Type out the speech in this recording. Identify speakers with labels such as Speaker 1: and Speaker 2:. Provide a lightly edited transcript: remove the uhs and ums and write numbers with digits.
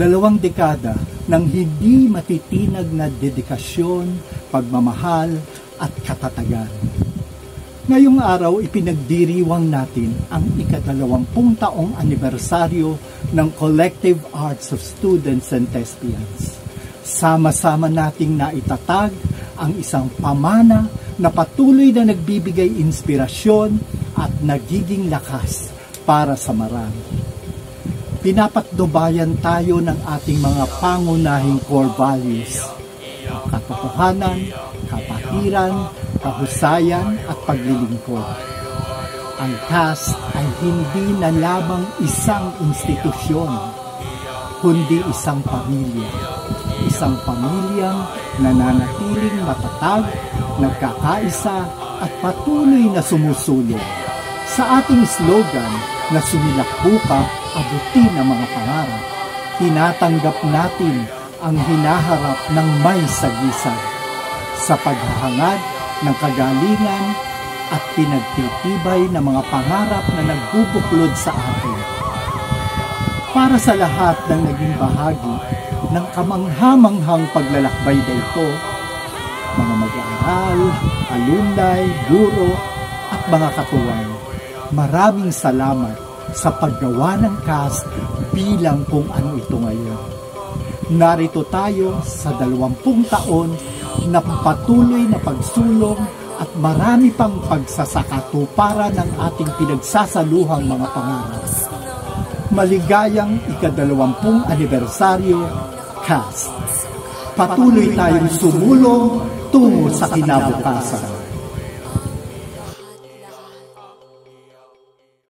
Speaker 1: 2 dekada ng hindi matitinag na dedikasyon, pagmamahal at katatagan. Ngayong araw ipinagdiriwang natin ang ika-20 taong anibersaryo ng Collective Arts of Students and Thespians. Sama-sama nating naitatag ang isang pamana na patuloy na nagbibigay inspirasyon at nagiging lakas para sa marami. Pinapatnubayan tayo ng ating mga pangunahing core values: katotohanan, kapatiran, kahusayan at paglilingkod. Ang CAST ay hindi na lamang isang institusyon, kundi isang pamilya. Isang pamilyang nananatiling matatag, nagkakaisa at patuloy na sumusulong. Sa ating slogan na sumilakbo ka, abutin ang mga pangarap, tinatanggap natin ang hinaharap ng may sagisag sa paghahangad ng kagalingan at pinagtitibay ng mga pangarap na nagbubuklod sa atin. Para sa lahat ng naging bahagi ng kamanghamanghang paglalakbay na ito, mga mag-aaral, alumni, guro at mga katuwang, maraming salamat sa paggawa ng CAST bilang kung ano ito ngayon. Narito tayo sa 20 taon na patuloy na pagsulong at marami pang pagsasakatuparan ng ating pinagsasaluhang mga pangarap. Maligayang ika-20 anibersaryo, CAST. Patuloy tayong sumulong tungo sa kinabukasan.